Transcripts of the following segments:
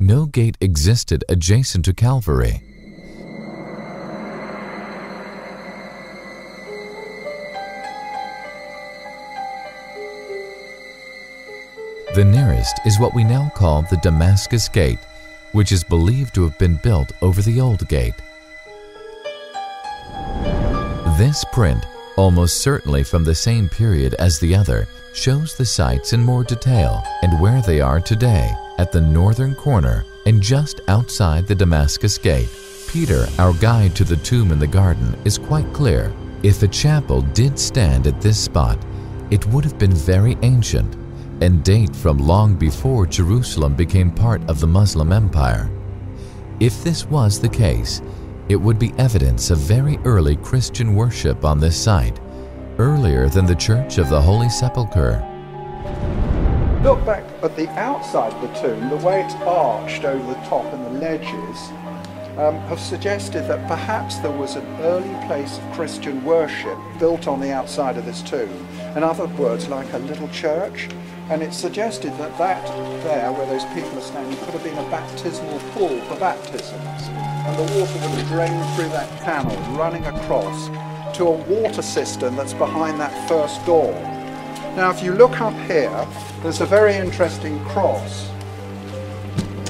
no gate existed adjacent to Calvary. The nearest is what we now call the Damascus Gate, which is believed to have been built over the old gate. This print, almost certainly from the same period as the other, shows the sites in more detail and where they are today, at the northern corner and just outside the Damascus Gate. Peter, our guide to the tomb in the garden, is quite clear. If a chapel did stand at this spot, it would have been very ancient and date from long before Jerusalem became part of the Muslim Empire. If this was the case, it would be evidence of very early Christian worship on this site, earlier than the Church of the Holy Sepulchre. Look back at the outside of the tomb, the way it's arched over the top and the ledges have suggested that perhaps there was an early place of Christian worship built on the outside of this tomb. In other words, like a little church. And it's suggested that there, where those people are standing, could have been a baptismal pool for baptisms. And the water would have drained through that channel, running across to a water cistern that's behind that first door. Now, if you look up here, there's a very interesting cross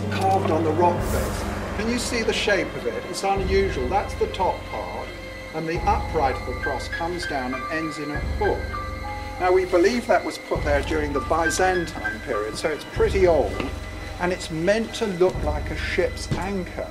carved on the rock face. Can you see the shape of it? It's unusual. That's the top part, and the upright of the cross comes down and ends in a hook. Now, we believe that was put there during the Byzantine period, so it's pretty old, and it's meant to look like a ship's anchor.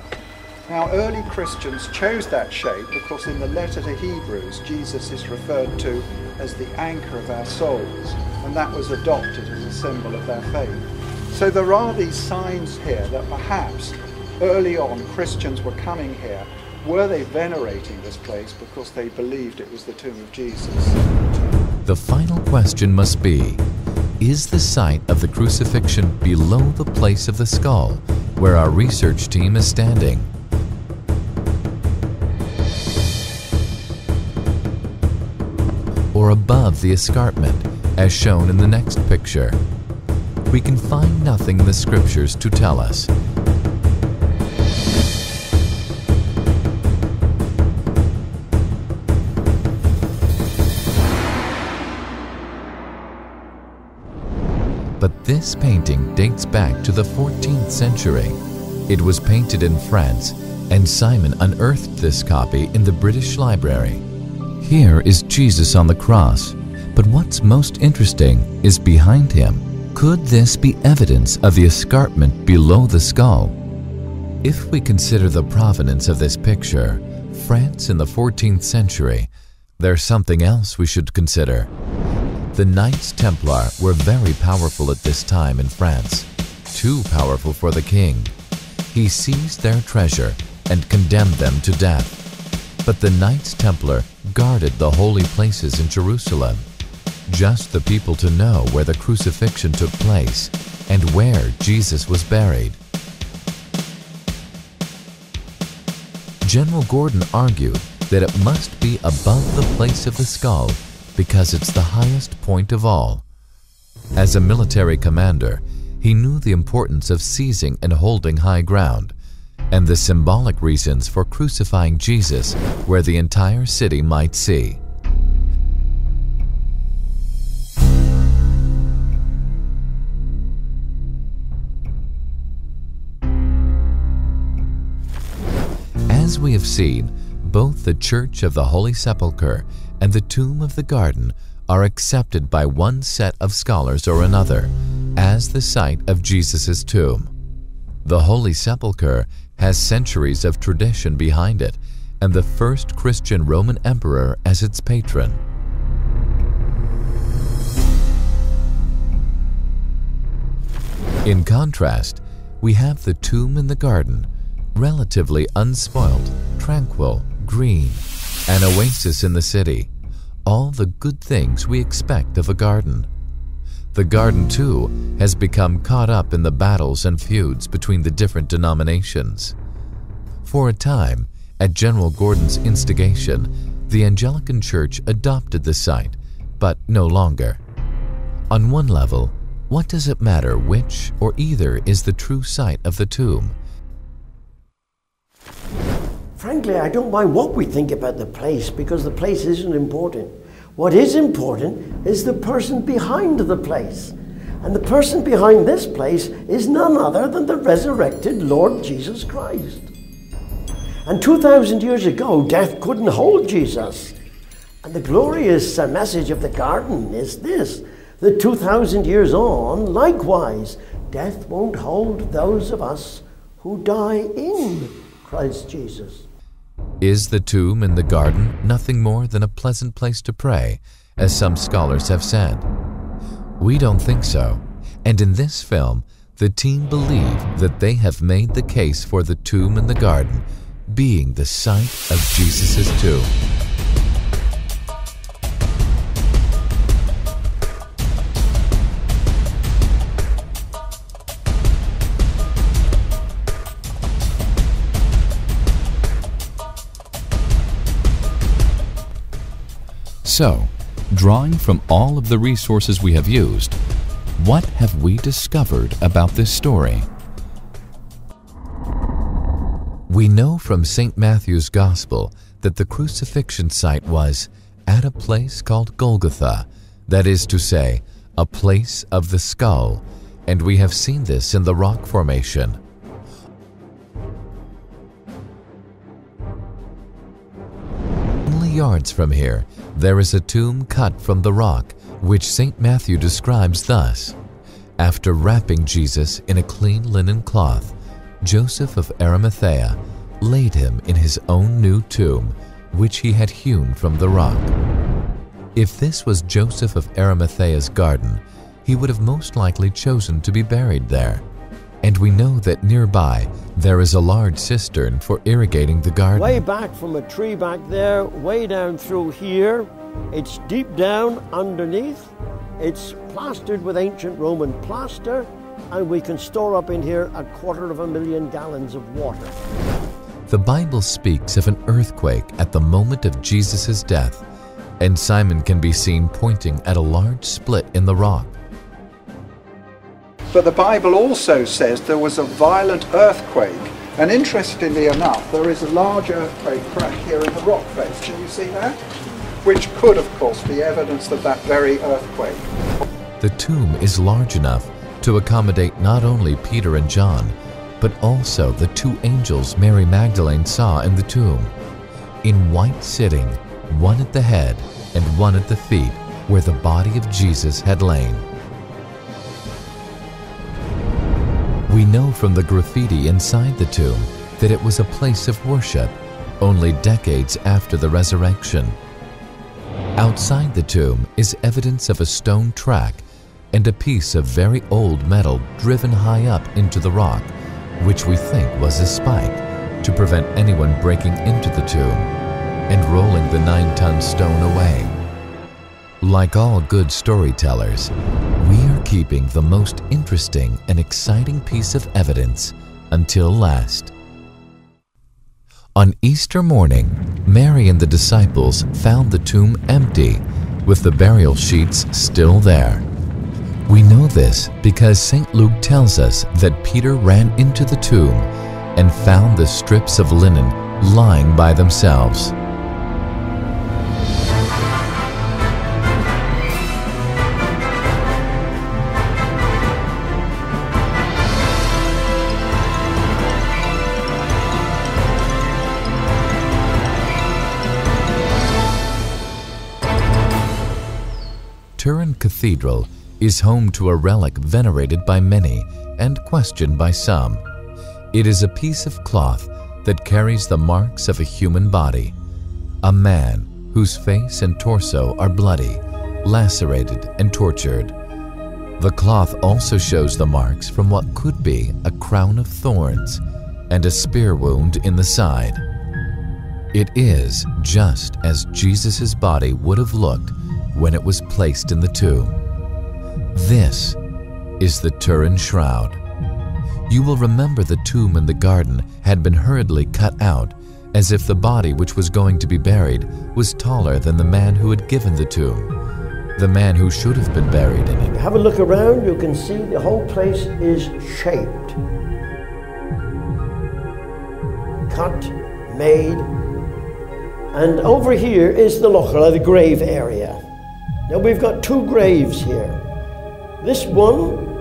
Now, early Christians chose that shape because in the letter to Hebrews, Jesus is referred to as the anchor of our souls, and that was adopted as a symbol of their faith. So there are these signs here that perhaps early on Christians were coming here. Were they venerating this place because they believed it was the tomb of Jesus? The final question must be, is the site of the crucifixion below the place of the skull, where our research team is standing? Or above the escarpment, as shown in the next picture? We can find nothing in the scriptures to tell us. But this painting dates back to the 14th century. It was painted in France, and Simon unearthed this copy in the British Library. Here is Jesus on the cross, but what's most interesting is behind him. Could this be evidence of the escarpment below the skull? If we consider the provenance of this picture, France in the 14th century, there's something else we should consider. The Knights Templar were very powerful at this time in France, too powerful for the king. He seized their treasure and condemned them to death. But the Knights Templar guarded the holy places in Jerusalem, just the people to know where the crucifixion took place and where Jesus was buried. General Gordon argued that it must be above the place of the skull because it's the highest point of all. As a military commander, he knew the importance of seizing and holding high ground, and the symbolic reasons for crucifying Jesus where the entire city might see. As we have seen, both the Church of the Holy Sepulchre and the Tomb of the Garden are accepted by one set of scholars or another as the site of Jesus' tomb. The Holy Sepulchre has centuries of tradition behind it and the first Christian Roman emperor as its patron. In contrast, we have the Tomb in the Garden, relatively unspoilt, tranquil, green, an oasis in the city, all the good things we expect of a garden. The garden, too, has become caught up in the battles and feuds between the different denominations. For a time, at General Gordon's instigation, the Anglican Church adopted the site, but no longer. On one level, What does it matter which or either is the true site of the tomb? Frankly, I don't mind what we think about the place, because the place isn't important. What is important is the person behind the place. And the person behind this place is none other than the resurrected Lord Jesus Christ. And 2,000 years ago, death couldn't hold Jesus. And the glorious message of the garden is this, that 2,000 years on, likewise, death won't hold those of us who die in Christ Jesus. Is the tomb in the garden nothing more than a pleasant place to pray, as some scholars have said? We don't think so, and in this film, the team believe that they have made the case for the tomb in the garden being the site of Jesus' tomb. So, drawing from all of the resources we have used, what have we discovered about this story? We know from St. Matthew's Gospel that the crucifixion site was at a place called Golgotha, that is to say, a place of the skull, and we have seen this in the rock formation. Only yards from here, there is a tomb cut from the rock, which St. Matthew describes thus: after wrapping Jesus in a clean linen cloth, Joseph of Arimathea laid him in his own new tomb, which he had hewn from the rock. If this was Joseph of Arimathea's garden, he would have most likely chosen to be buried there. And we know that nearby there is a large cistern for irrigating the garden. Way back from a tree back there, way down through here, it's deep down underneath. It's plastered with ancient Roman plaster, and we can store up in here 250,000 gallons of water. The Bible speaks of an earthquake at the moment of Jesus' death, and Simon can be seen pointing at a large split in the rock. But the Bible also says there was a violent earthquake, and interestingly enough, there is a large earthquake crack here in the rock face. Can you see that? Which could, of course, be evidence of that very earthquake. The tomb is large enough to accommodate not only Peter and John, but also the two angels Mary Magdalene saw in the tomb, in white sitting, one at the head and one at the feet, where the body of Jesus had lain. We know from the graffiti inside the tomb that it was a place of worship only decades after the resurrection. Outside the tomb is evidence of a stone track and a piece of very old metal driven high up into the rock, which we think was a spike to prevent anyone breaking into the tomb and rolling the 9-ton stone away. Like all good storytellers, we are keeping the most interesting and exciting piece of evidence until last. On Easter morning, Mary and the disciples found the tomb empty, with the burial sheets still there. We know this because St. Luke tells us that Peter ran into the tomb and found the strips of linen lying by themselves. Turin Cathedral is home to a relic venerated by many and questioned by some. It is a piece of cloth that carries the marks of a human body, a man whose face and torso are bloody, lacerated, and tortured. The cloth also shows the marks from what could be a crown of thorns and a spear wound in the side. It is just as Jesus' body would have looked when it was placed in the tomb. This is the Turin Shroud. You will remember the tomb in the garden had been hurriedly cut out, as if the body which was going to be buried was taller than the man who had given the tomb. the man who should have been buried in it. Have a look around, you can see the whole place is shaped. Cut, made, and over here is the lochra, the grave area. Now we've got two graves here. This one,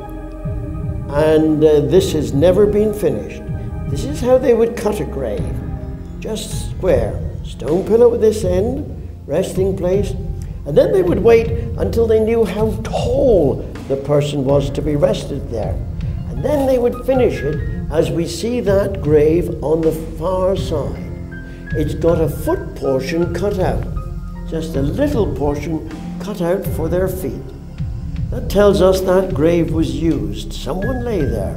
and this has never been finished. This is how they would cut a grave. Just square, stone pillow at this end, resting place, and then they would wait until they knew how tall the person was to be rested there. And then they would finish it as we see that grave on the far side. It's got a foot portion cut out, just a little portion cut out for their feet. That tells us that grave was used. Someone lay there.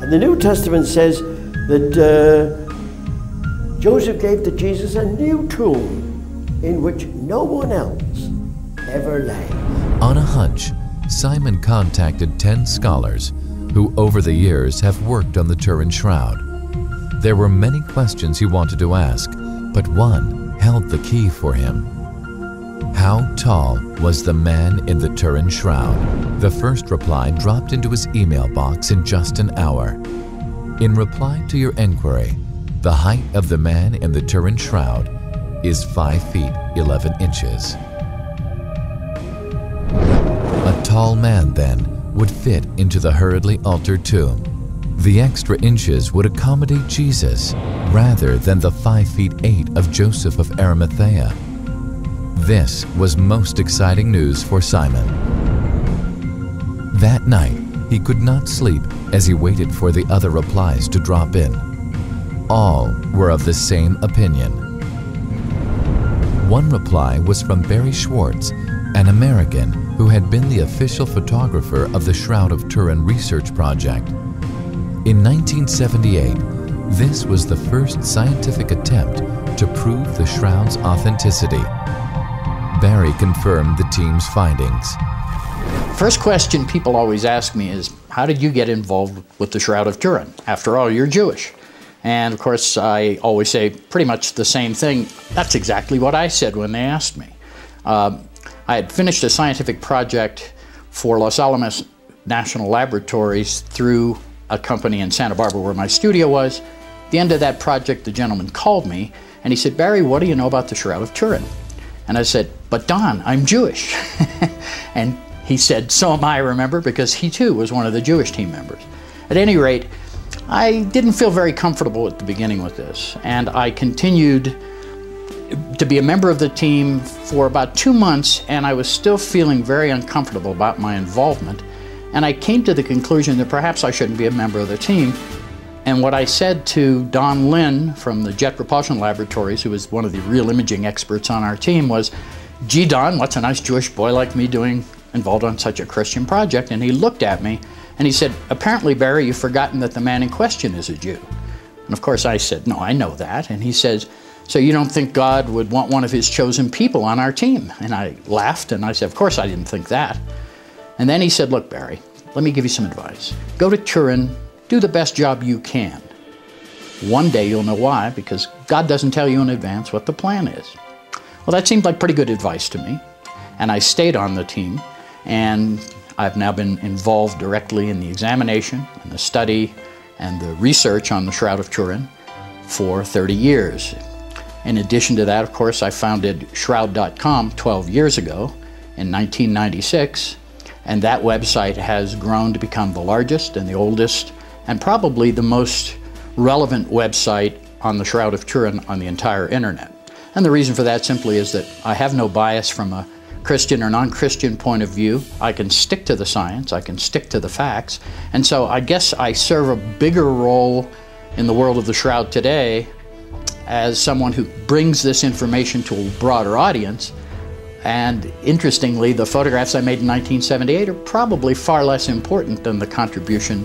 And the New Testament says that Joseph gave to Jesus a new tomb in which no one else ever lay. On a hunch, Simon contacted 10 scholars who over the years have worked on the Turin Shroud. There were many questions he wanted to ask, but one held the key for him. How tall was the man in the Turin Shroud? The first reply dropped into his email box in just an hour. In reply to your enquiry, the height of the man in the Turin Shroud is 5 feet 11 inches. A tall man, then, would fit into the hurriedly altered tomb. The extra inches would accommodate Jesus rather than the 5 feet 8 of Joseph of Arimathea. This was most exciting news for Simon. That night, he could not sleep as he waited for the other replies to drop in. All were of the same opinion. One reply was from Barry Schwartz, an American who had been the official photographer of the Shroud of Turin research project. In 1978, this was the first scientific attempt to prove the shroud's authenticity. Barry confirmed the team's findings. First question people always ask me is, how did you get involved with the Shroud of Turin? After all, you're Jewish. And of course, I always say pretty much the same thing. That's exactly what I said when they asked me. I had finished a scientific project for Los Alamos National Laboratories through a company in Santa Barbara where my studio was. At the end of that project, the gentleman called me and he said, "Barry, what do you know about the Shroud of Turin?" And I said, "But Don, I'm Jewish." And he said, "So am I," remember, because he too was one of the Jewish team members. At any rate, I didn't feel very comfortable at the beginning with this, and I continued to be a member of the team for about 2 months, and I was still feeling very uncomfortable about my involvement. And I came to the conclusion that perhaps I shouldn't be a member of the team. And what I said to Don Lynn from the Jet Propulsion Laboratories, who was one of the real imaging experts on our team, was, "Gee, Don, what's a nice Jewish boy like me doing involved on such a Christian project?" And he looked at me and he said, "Apparently, Barry, you've forgotten that the man in question is a Jew." And of course I said, "No, I know that." And he says, "So you don't think God would want one of his chosen people on our team?" And I laughed and I said, "Of course I didn't think that." And then he said, "Look, Barry, let me give you some advice. Go to Turin, do the best job you can. One day you'll know why, because God doesn't tell you in advance what the plan is." Well, that seemed like pretty good advice to me. And I stayed on the team, and I've now been involved directly in the examination and the study and the research on the Shroud of Turin for 30 years. In addition to that, of course, I founded Shroud.com 12 years ago in 1996, and that website has grown to become the largest and the oldest and probably the most relevant website on the Shroud of Turin on the entire internet. And the reason for that simply is that I have no bias from a Christian or non-Christian point of view. I can stick to the science, I can stick to the facts, and so I guess I serve a bigger role in the world of the Shroud today as someone who brings this information to a broader audience. And interestingly, the photographs I made in 1978 are probably far less important than the contribution